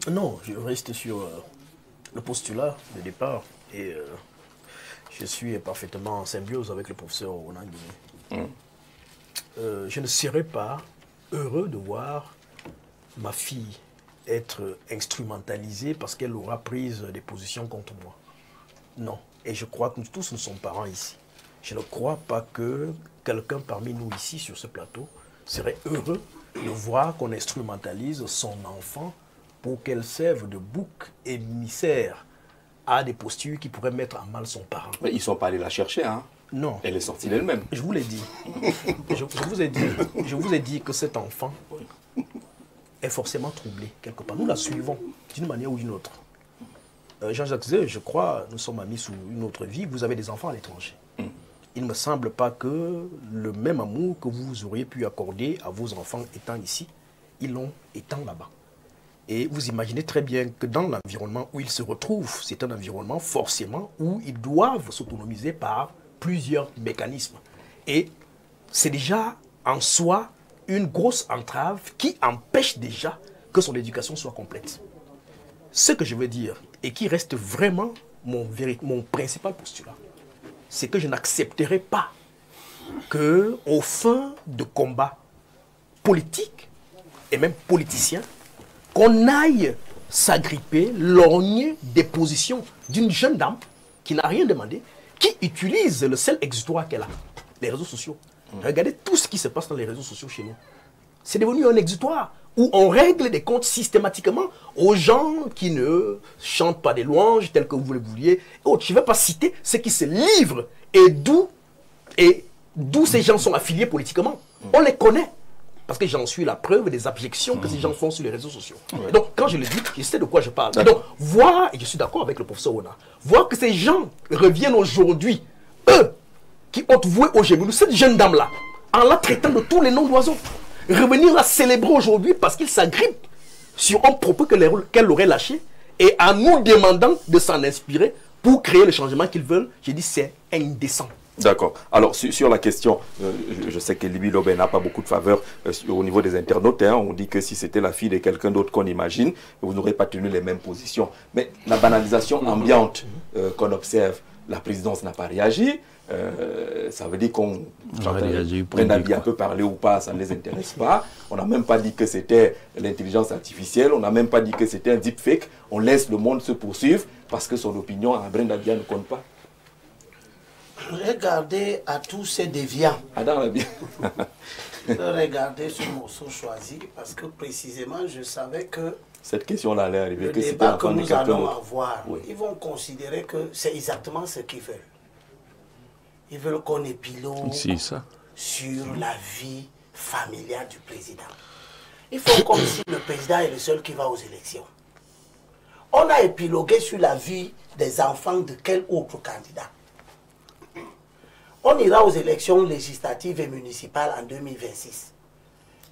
Non, je reste sur le postulat de départ et je suis parfaitement en symbiose avec le professeur Onangui. Je ne serais pas heureux de voir ma fille être instrumentalisée parce qu'elle aura pris des positions contre moi. Non. Et je crois que nous tous, nous sommes parents ici. Je ne crois pas que quelqu'un parmi nous ici, sur ce plateau, serait heureux de voir qu'on instrumentalise son enfant pour qu'elle serve de bouc émissaire à des postures qui pourraient mettre à mal son parent. Mais ils ne sont pas allés la chercher, hein? Non. Elle est sortie d'elle-même. Je vous l'ai dit. Je vous ai dit que cet enfant est forcément troublé quelque part. Nous la suivons d'une manière ou d'une autre. Jean-Jacques Zé, je crois, nous sommes amis sous une autre vie. Vous avez des enfants à l'étranger. Il ne me semble pas que le même amour que vous auriez pu accorder à vos enfants étant ici, ils l'ont étant là-bas. Et vous imaginez très bien que dans l'environnement où ils se retrouvent, c'est un environnement forcément où ils doivent s'autonomiser par plusieurs mécanismes. Et c'est déjà en soi une grosse entrave qui empêche déjà que son éducation soit complète. Ce que je veux dire, et qui reste vraiment mon principal postulat, c'est que je n'accepterai pas qu'aux fins de combat politique et même politicien, qu'on aille s'agripper, lorgner des positions d'une jeune dame qui n'a rien demandé, qui utilise le seul exutoire qu'elle a, les réseaux sociaux. Regardez tout ce qui se passe dans les réseaux sociaux chez nous. C'est devenu un exutoire où on règle des comptes systématiquement aux gens qui ne chantent pas des louanges telles que vous le vouliez. Je ne vais pas citer ceux qui se livrent et d'où ces gens sont affiliés politiquement. On les connaît. Parce que j'en suis la preuve des abjections que ces gens font sur les réseaux sociaux. Et donc, quand je le dis, je sais de quoi je parle. Et donc, voir, et je suis d'accord avec le professeur Ona, voir que ces gens reviennent aujourd'hui, eux, qui ont voué au gémeaux, cette jeune dame-là, en la traitant de tous les noms d'oiseaux, revenir la célébrer aujourd'hui parce qu'ils s'agrippent sur un propos qu'elle aurait lâché et en nous demandant de s'en inspirer pour créer le changement qu'ils veulent, j'ai dit c'est indécent. D'accord. Alors, sur la question, je sais que Libby Lobé n'a pas beaucoup de faveur au niveau des internautes. Hein, on dit que si c'était la fille de quelqu'un d'autre qu'on imagine, vous n'aurez pas tenu les mêmes positions. Mais la banalisation ambiante qu'on observe, la présidence n'a pas réagi. Ça veut dire qu'on Brendabi peut parler ou pas, ça ne les intéresse pas. On n'a même pas dit que c'était l'intelligence artificielle, on n'a même pas dit que c'était un deepfake. On laisse le monde se poursuivre parce que son opinion à Brendabi ne compte pas. Regardez à tous ces déviants. Regardez ce morceau choisi parce que précisément je savais que cette question-là allait arriver. Le débat que nous allons avoir, ils vont considérer que c'est exactement ce qu'ils veulent. Ils veulent qu'on épilogue sur la vie familiale du président. Ils font comme si le président est le seul qui va aux élections. On a épilogué sur la vie des enfants de quel autre candidat? On ira aux élections législatives et municipales en 2026.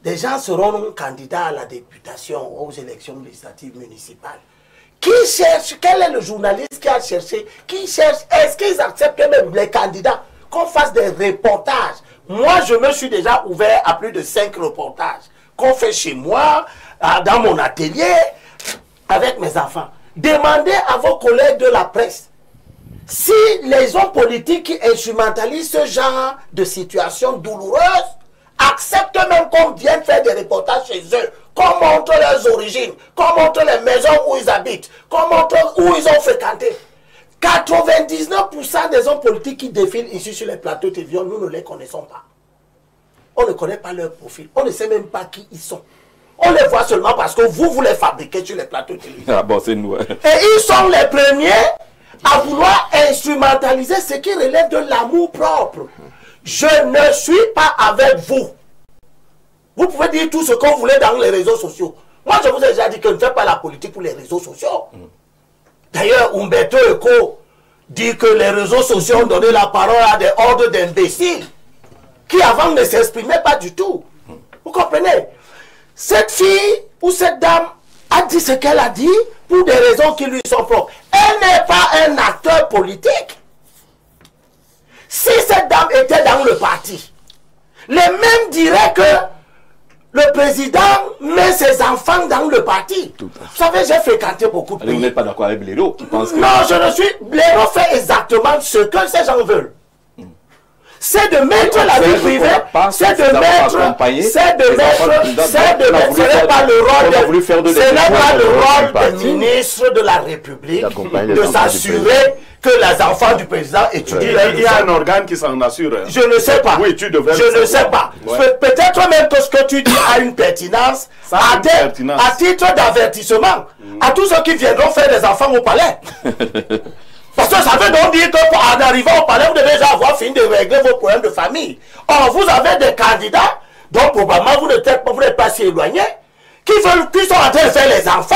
Des gens seront candidats à la députation aux élections législatives municipales. Qui cherche? Quel est le journaliste qui a cherché? Qui cherche? Est-ce qu'ils acceptent même les candidats qu'on fasse des reportages? Moi, je me suis déjà ouvert à plus de 5 reportages qu'on fait chez moi, dans mon atelier, avec mes enfants. Demandez à vos collègues de la presse. Si les hommes politiques qui instrumentalisent ce genre de situation douloureuse acceptent même qu'on vienne faire des reportages chez eux, qu'on montre leurs origines, qu'on montre les maisons où ils habitent, qu'on montre où ils ont fréquenté. 99% des hommes politiques qui défilent ici sur les plateaux télévision, nous ne les connaissons pas. On ne connaît pas leur profil, on ne sait même pas qui ils sont. On les voit seulement parce que vous les fabriquez sur les plateaux télévision. Ah bon, c'est nous. Et ils sont les premiers à vouloir instrumentaliser ce qui relève de l'amour propre. Je ne suis pas avec vous. Vous pouvez dire tout ce que vous voulez dans les réseaux sociaux. Moi, je vous ai déjà dit que je ne fais pas la politique pour les réseaux sociaux. D'ailleurs, Umberto Eco dit que les réseaux sociaux ont donné la parole à des hordes d'imbéciles qui avant ne s'exprimaient pas du tout. Vous comprenez? Cette fille ou cette dame a dit ce qu'elle a dit pour des raisons qui lui sont propres. Elle n'est pas un acteur politique. Si cette dame était dans le parti, les mêmes diraient que le président met ses enfants dans le parti. Vous savez, j'ai fréquenté beaucoup de pays. Vous n'êtes pas d'accord avec Blaireau qui pense que... Non, je ne suis... Blaireau fait exactement ce que ces gens veulent. C'est de mettre la vie privée, c'est de mettre, ce n'est pas le rôle des ministres de la République de s'assurer que les enfants du président étudient. Il y a un organe qui s'en assure. Je ne sais pas. Oui, tu devrais. Je ne sais pas. Peut-être même que ce que tu dis a une pertinence, à titre d'avertissement à tous ceux qui viendront faire des enfants au palais. Parce que ça veut donc dire qu'en arrivant au palais, vous devez déjà avoir fini de régler vos problèmes de famille. Or, vous avez des candidats dont probablement vous n'êtes pas si éloignés, qui sont en train de faire les enfants,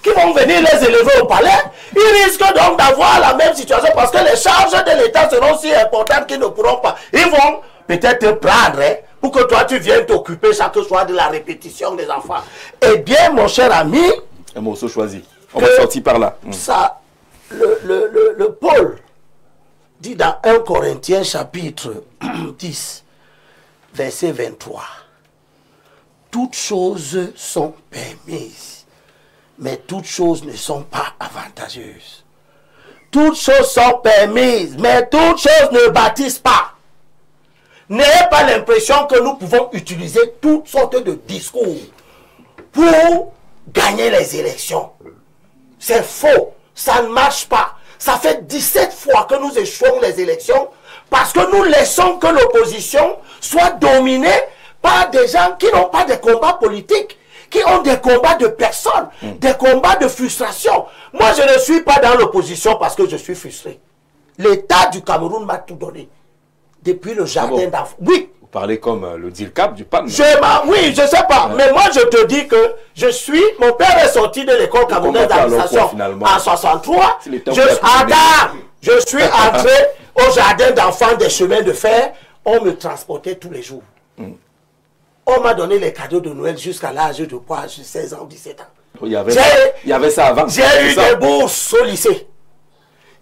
qui vont venir les élever au palais. Ils risquent donc d'avoir la même situation parce que les charges de l'État seront si importantes qu'ils ne pourront pas. Ils vont peut-être te prendre pour que toi tu viennes t'occuper chaque soir de la répétition des enfants. Eh bien, mon cher ami... Un morceau choisi. On va sortir par là. Ça... Le Paul dit dans 1 Corinthiens chapitre 10, verset 23, toutes choses sont permises, mais toutes choses ne sont pas avantageuses. Toutes choses sont permises, mais toutes choses ne bâtissent pas. N'ayez pas l'impression que nous pouvons utiliser toutes sortes de discours pour gagner les élections. C'est faux. Ça ne marche pas. Ça fait 17 fois que nous échouons les élections parce que nous laissons que l'opposition soit dominée par des gens qui n'ont pas de combats politiques, qui ont des combats de personnes, des combats de frustration. Moi, je ne suis pas dans l'opposition parce que je suis frustré. L'État du Cameroun m'a tout donné. Depuis le jardin d'enfants. Oui. Vous parlez comme le DIRCAP du PAN. Oui, je ne sais pas. Mais moi, je te dis que mon père est sorti de l'école camerounaise d'administration en 63. Je suis entré au jardin d'enfants des chemins de fer. On me transportait tous les jours. On m'a donné les cadeaux de Noël jusqu'à l'âge de quoi, 16 ans ou 17 ans. Il y avait ça avant. J'ai eu des bourses au lycée.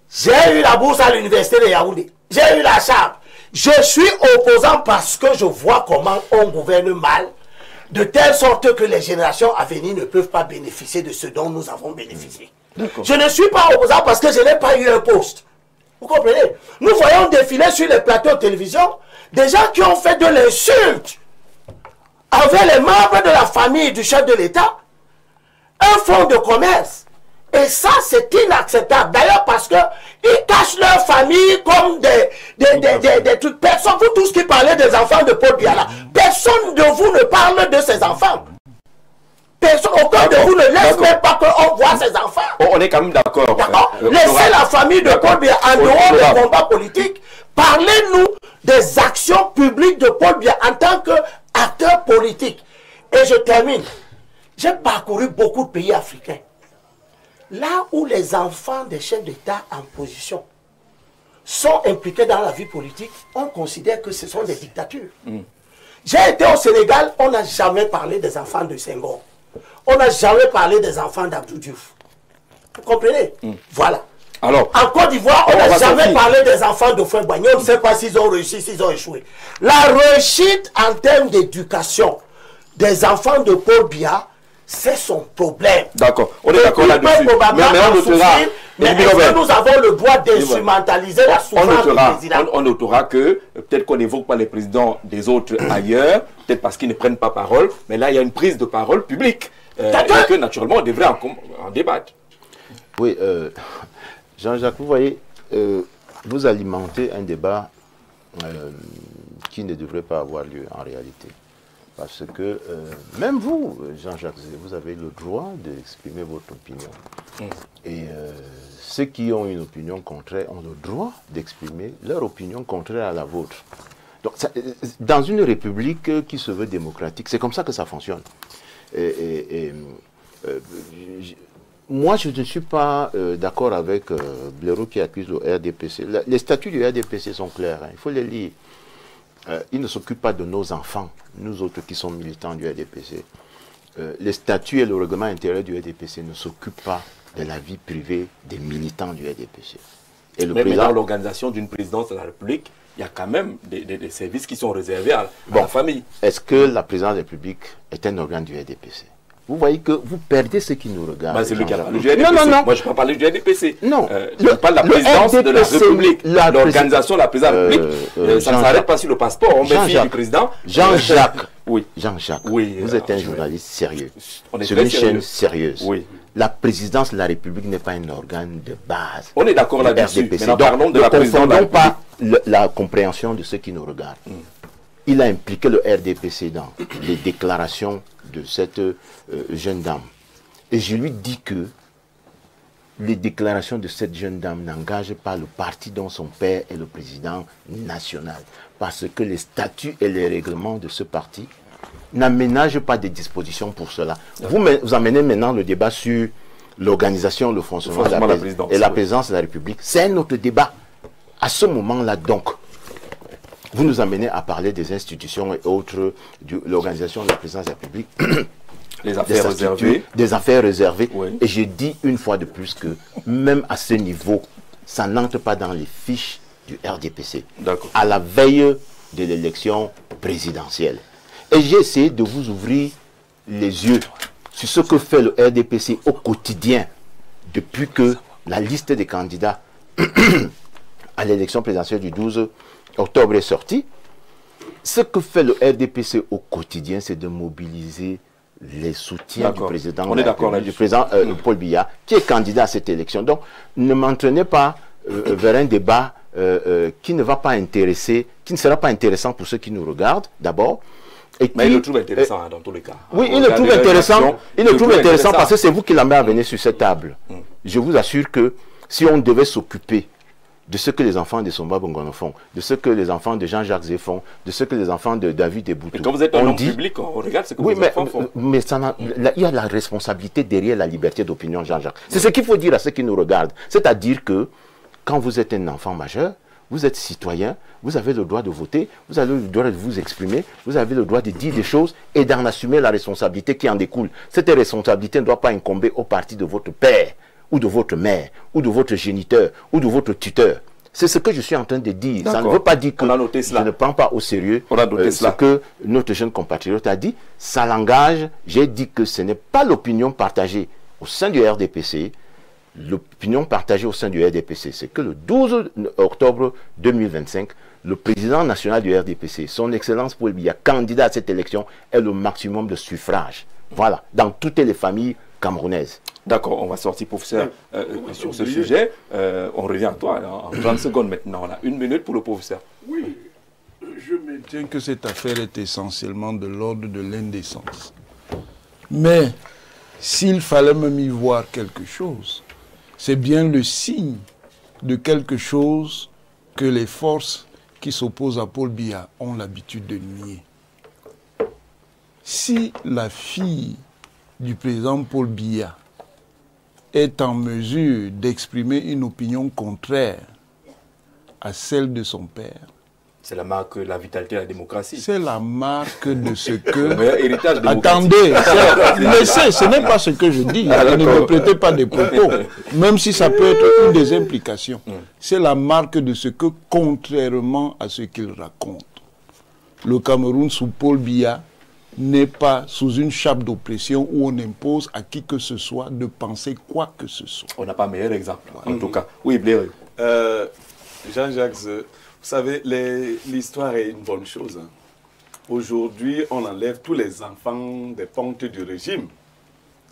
J'ai eu la bourse à l'université de Yaoundé. J'ai eu la chambre. Je suis opposant parce que je vois comment on gouverne mal, de telle sorte que les générations à venir ne peuvent pas bénéficier de ce dont nous avons bénéficié. Je ne suis pas opposant parce que je n'ai pas eu un poste. Vous comprenez? Nous voyons défiler sur les plateaux de télévision des gens qui ont fait de l'insulte envers les membres de la famille du chef de l'État, un fonds de commerce. Et ça, c'est inacceptable. D'ailleurs, parce qu'ils cachent leur famille comme des trucs. Personne, vous tous qui parlez des enfants de Paul Biya, personne de vous ne parle de ses enfants. Personne, aucun de vous ne laisse même pas qu'on voit ses enfants. On est quand même d'accord. Laissez la famille de Paul Biya en dehors des combats politiques. Parlez-nous des actions publiques de Paul Biya en tant qu'acteur politique. Et je termine. J'ai parcouru beaucoup de pays africains. Là où les enfants des chefs d'État en position sont impliqués dans la vie politique, on considère que ce sont des dictatures. J'ai été au Sénégal, on n'a jamais parlé des enfants de Senghor. On n'a jamais parlé des enfants d'Abdou Diouf. Vous comprenez? Voilà. Alors, en Côte d'Ivoire, on n'a jamais parlé des enfants de Houphouët-Boigny. On ne sait pas s'ils ont réussi, s'ils ont échoué. La réussite en termes d'éducation des enfants de Paul Biya, c'est son problème. D'accord, on est d'accord là-dessus. Mais est-ce que nous avons le droit d'instrumentaliser la souffrance du président? On notera que peut-être qu'on n'évoque pas les présidents des autres ailleurs, peut-être parce qu'ils ne prennent pas parole, mais là il y a une prise de parole publique. Et que naturellement on devrait en débattre. Oui, Jean-Jacques, vous voyez, vous alimentez un débat qui ne devrait pas avoir lieu en réalité. Parce que même vous, Jean-Jacques, vous avez le droit d'exprimer votre opinion. Et ceux qui ont une opinion contraire ont le droit d'exprimer leur opinion contraire à la vôtre. Donc, dans une république qui se veut démocratique, c'est comme ça que ça fonctionne. Moi, je ne suis pas d'accord avec Blaireau qui accuse le RDPC. Les statuts du RDPC sont clairs, il faut les lire. Il ne s'occupe pas de nos enfants, nous autres qui sommes militants du RDPC. Les statuts et le règlement intérieur du RDPC ne s'occupent pas de la vie privée des militants du RDPC. Et mais dans l'organisation d'une présidence de la République, il y a quand même des services qui sont réservés à la famille. Est-ce que la présidence de la République est un organe du RDPC? Vous voyez que vous perdez ce qui nous regarde. C'est le cas du RDPC. Non. Moi, je ne peux pas parler du RDPC. Non. Je parle de la présidence de la République. L'organisation de la présidence de la République. Ça ne s'arrête pas sur le passeport. On met fille du président. Jean-Jacques. Oui. Jean-Jacques. Oui. Vous êtes un journaliste sérieux. On est sur une chaîne sérieuse. Oui. La présidence de la République n'est pas un organe de base. On est d'accord là-dessus. Mais parlons de la présidence de la République. Pas la compréhension de ceux qui nous regardent. Il a impliqué le RDPC dans les déclarations de cette jeune dame. Et je lui dis que les déclarations de cette jeune dame n'engagent pas le parti dont son père est le président national. Parce que les statuts et les règlements de ce parti n'aménagent pas des dispositions pour cela. Vous amenez maintenant le débat sur l'organisation, le fonctionnement de la présidence et la présidence de la République. C'est un autre débat. À ce moment-là, donc, vous nous amenez à parler des institutions et autres, de l'organisation de la présidence de la République. Les affaires réservées. Des affaires réservées. Oui. Et je dis une fois de plus que même à ce niveau, ça n'entre pas dans les fiches du RDPC. À la veille de l'élection présidentielle. Et j'ai essayé de vous ouvrir les yeux sur ce que fait le RDPC au quotidien depuis que la liste des candidats à l'élection présidentielle du 12 octobre est sortie. Ce que fait le RDPC au quotidien, c'est de mobiliser les soutiens du président, Paul Biya, qui est candidat à cette élection. Donc, ne m'entraînez pas vers un débat qui ne va pas intéresser, qui ne sera pas intéressant pour ceux qui nous regardent, d'abord. Mais il le trouve intéressant dans tous les cas. Oui, il le trouve intéressant. Il le trouve intéressant parce que c'est vous qui l'avez amené sur cette table. Je vous assure que si on devait s'occuper de ce que les enfants de Somba Bongono font, de ce que les enfants de Jean-Jacques Zé font, de ce que les enfants de David Eboutou. Mais quand vous êtes un homme public, on regarde ce que vos enfants font. Mais il y a la responsabilité derrière la liberté d'opinion, Jean-Jacques. C'est ce qu'il faut dire à ceux qui nous regardent. C'est-à-dire que quand vous êtes un enfant majeur, vous êtes citoyen, vous avez le droit de voter, vous avez le droit de vous exprimer, vous avez le droit de dire des choses et d'en assumer la responsabilité qui en découle. Cette responsabilité ne doit pas incomber au parti de votre père, ou de votre mère, ou de votre géniteur, ou de votre tuteur. C'est ce que je suis en train de dire. Ça ne veut pas dire que je ne prends pas au sérieux ce que notre jeune compatriote a dit. Ça l'engage. J'ai dit que ce n'est pas l'opinion partagée au sein du RDPC. L'opinion partagée au sein du RDPC, c'est que le 12 octobre 2025, le président national du RDPC, son Excellence Paul Biya, candidat à cette élection, est le maximum de suffrage. Voilà, dans toutes les familles camerounaises. D'accord, on va sortir, professeur, sur ce sujet. On revient à toi en 30 secondes maintenant. On a 1 minute pour le professeur. Oui, je maintiens que cette affaire est essentiellement de l'ordre de l'indécence. Mais s'il fallait même y voir quelque chose, c'est bien le signe de quelque chose que les forces qui s'opposent à Paul Biya ont l'habitude de nier. Si la fille du président Paul Biya est en mesure d'exprimer une opinion contraire à celle de son père, c'est la marque de la vitalité de la démocratie. C'est la marque de ce que... Attendez, laissez, ce n'est pas ce que je dis. Ne me prêtez pas des propos, même si ça peut être une des implications. C'est la marque de ce que, contrairement à ce qu'il raconte, le Cameroun sous Paul Biya n'est pas sous une chape d'oppression où on impose à qui que ce soit de penser quoi que ce soit. On n'a pas meilleur exemple, en tout cas. Oui, Blair. Jean-Jacques, vous savez, l'histoire est une bonne chose. Aujourd'hui, on enlève tous les enfants des pontes du régime.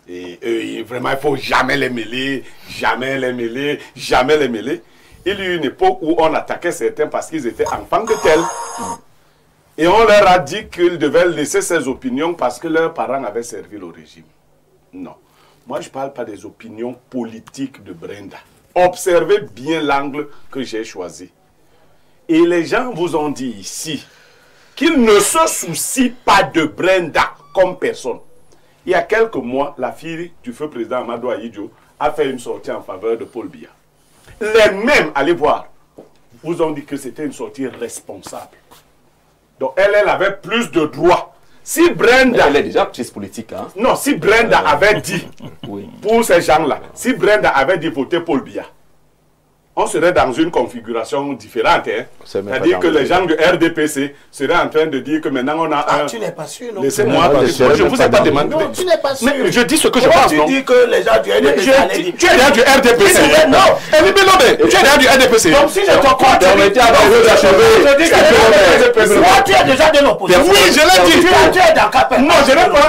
Et vraiment, il ne faut jamais les mêler, jamais les mêler, jamais les mêler. Il y a eu une époque où on attaquait certains parce qu'ils étaient enfants de tels. Et on leur a dit qu'ils devaient laisser ces opinions parce que leurs parents avaient servi le régime. Non. Moi, je ne parle pas des opinions politiques de Brenda. Observez bien l'angle que j'ai choisi. Et les gens vous ont dit ici qu'ils ne se soucient pas de Brenda comme personne. Il y a quelques mois, la fille du feu président Amadou Ahidjo a fait une sortie en faveur de Paul Biya. Les mêmes, allez voir, vous ont dit que c'était une sortie responsable. Donc elle avait plus de droits. Si Brenda... Elle est déjà actrice politique. Hein? Non, si Brenda avait dit, pour ces gens-là, si Brenda avait dit voter Paul Biya, on serait dans une configuration différente. Hein. C'est-à-dire que les gens du RDPC seraient en train de dire que maintenant on a un... Tu n'es pas sûr, non? Laissez-moi, je ne vous ai pas demandé. Non, tu n'es pas sûr. Mais je dis ce que je pense, non? Tu dis que les gens du RDPC... Tu es là du RDPC. Non. Tu es là du RDPC. Donc si je te crois, tu dis que tu es déjà de l'opposition. Oui, je l'ai dit. Tu es dans Capel. Non,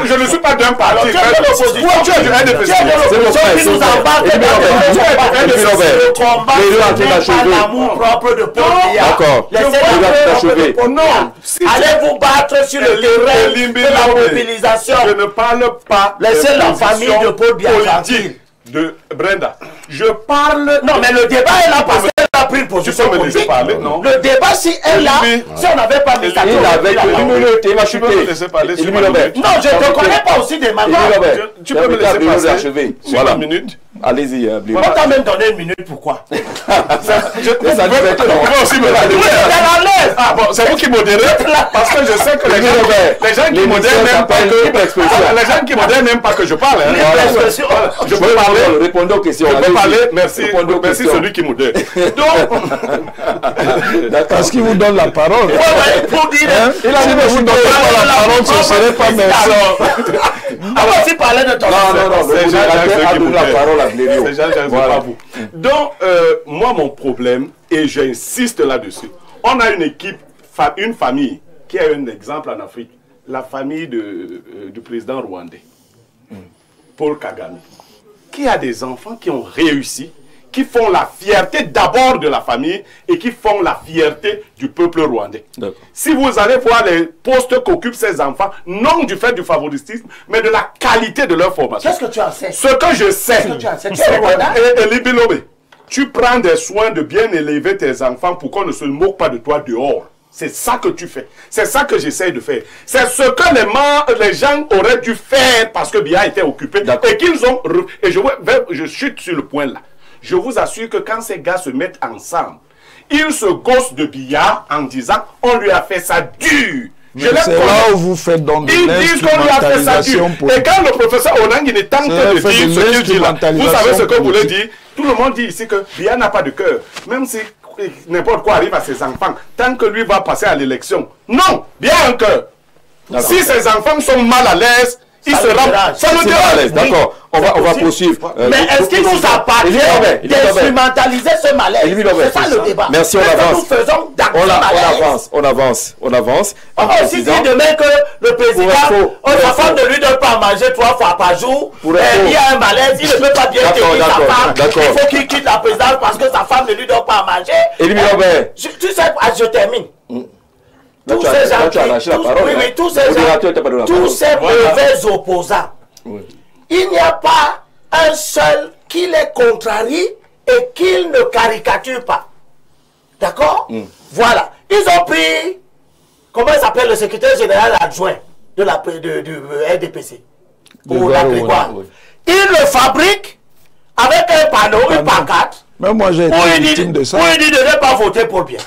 je ne suis pas d'un parti. Tu es de l'opposition. Tu es du RDPC. Tu es de l'opposition qui nous embarque dans le combat par l'amour propre de Paul Biya. D'accord. Laissez-le non. Allez vous battre sur le terrain de la mobilisation. Je ne parle pas. Laissez la famille de Paul Biya tranquille. De Brenda. Je parle... Non, mais le débat est là parce qu'elle a pris une position politique. Le débat, si elle là, si on n'avait pas mis ça... Il avait une minute, il va chuter. Non, je ne te connais pas aussi des mamans. Tu peux me laisser passer sur une minute. Allez-y, on t'a même donné une minute, pourquoi? Je peux aussi me la donner. Ah bon, c'est vous qui modérez, parce que je sais que les gens qui modèrent n'aiment pas que... Les gens qui modèrent n'aiment pas que je parle. Je peux parler, répondre aux questions. Je peux parler, merci celui qui modère. Donc... Parce qu'il vous donne la parole. Pour dire... Il a dit que vous ne donnez pas la parole, ce ne serait pas merci. On va aussi parler de ton... Non, c'est Jean-Jacques qui donne la parole à Blériot. C'est Jean-Jacques, pas vous. Donc, moi, mon problème, et j'insiste là-dessus, on a une équipe, une famille, qui est un exemple en Afrique, la famille du président rwandais, Paul Kagame, qui a des enfants qui ont réussi, qui font la fierté d'abord de la famille et qui font la fierté du peuple rwandais. Si vous allez voir les postes qu'occupent ces enfants, non du fait du favoritisme, mais de la qualité de leur formation. Qu'est-ce que tu en sais? Ce que je sais, c'est que Elie Bilobe, tu prends des soins de bien élever tes enfants pour qu'on ne se moque pas de toi dehors. C'est ça que tu fais. C'est ça que j'essaie de faire. C'est ce que les gens auraient dû faire parce que Biya était occupé et qu'ils ont... Et je chute sur le point là. Je vous assure que quand ces gars se mettent ensemble, ils se gossent de Biya en disant on lui a fait ça dur. C'est là où vous faites donc de l'instrumentalisation politique. Et quand le professeur Onangini tente de dire ce qu'il dit là, vous savez ce que vous voulez dire? Tout le monde dit ici que Biya n'a pas de cœur. Même si n'importe quoi arrive à ses enfants, tant que lui va passer à l'élection. Non, Biya a un cœur. Si ses enfants sont mal à l'aise, il sera... Ça me dérange. D'accord, on va poursuivre. Mais est-ce qu'il nous appartient d'instrumentaliser ce malaise? C'est ça le débat. Merci, on avance. On avance. On va aussi dire demain que le président, sa femme ne lui donne pas à manger 3 fois par jour. Il y a un malaise, il ne peut pas bien tenir sa femme. Il faut qu'il quitte la présidence parce que sa femme ne lui donne pas à manger. Tu sais, je termine. Tous ces gens, tous ces mauvais opposants, il n'y a pas un seul qui les contrarie et qu'ils ne caricaturent pas. D'accord? Voilà. Ils ont pris, comment il s'appelle, le secrétaire général adjoint de du RDPC, pour la Grégoire. Ils le fabriquent avec un panneau, une pancarte, même moi j'ai été victime de ça. Où il dit de ne pas voter pour Biya.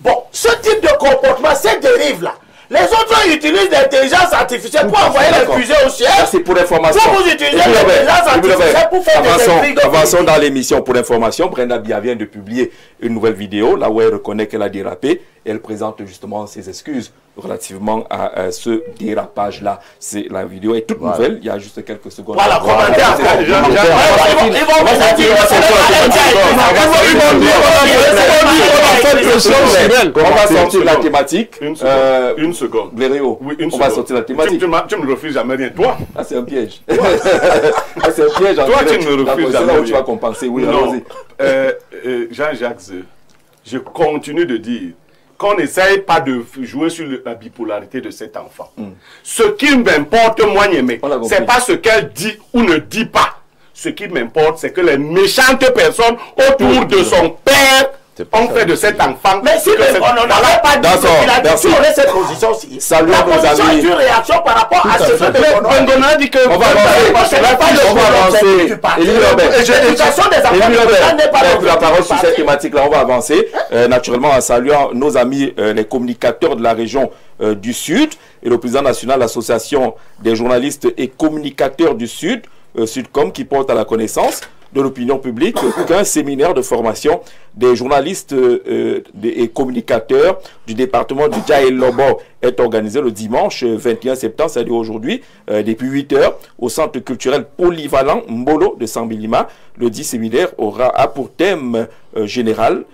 Bon, ce type de comportement, cette dérive-là, les autres utilisent l'intelligence artificielle pour envoyer les fusées au ciel. C'est pour information. Vous utilisez l'intelligence artificielle pour faire des intrigues. Avançons dans l'émission pour information. Brenda Biya vient de publier une nouvelle vidéo, là où elle reconnaît qu'elle a dérapé. Et elle présente justement ses excuses relativement à ce dérapage-là. La vidéo est toute nouvelle, il y a juste quelques secondes. Voilà, commentaire. On va sortir la thématique. Une seconde. Blériot, on va sortir la thématique. Tu ne me refuses jamais rien, toi. Ah, c'est un piège. C'est un piège. Toi, tu ne me refuses jamais rien. C'est là où tu vas compenser. Oui, allons-y. Jean-Jacques, je continue de dire qu'on n'essaye pas de jouer sur la bipolarité de cet enfant. Ce qui m'importe, moi, c'est pas ce qu'elle dit ou ne dit pas. Ce qui m'importe, c'est que les méchantes personnes autour de son père ont fait de cet enfant. Mais si on n'en avait pas dit ce qu'il a dit, si on est cette position-ci, la position est une réaction par rapport à ce que on a dit que... On va avancer. L'éducation des enfants n'est pas la parole sur cette thématique-là, on va avancer. Naturellement, en saluant nos amis, les communicateurs de la région du Sud et le président national de l'association des journalistes et communicateurs du Sud, Sudcom, qui porte à la connaissance de l'opinion publique qu'un séminaire de formation des journalistes et communicateurs du département du Djaï-Lobo est organisé le dimanche 21 septembre, c'est-à-dire aujourd'hui, depuis 8 heures, au centre culturel polyvalent Mbolo de Sambilima. Le dit séminaire a pour thème général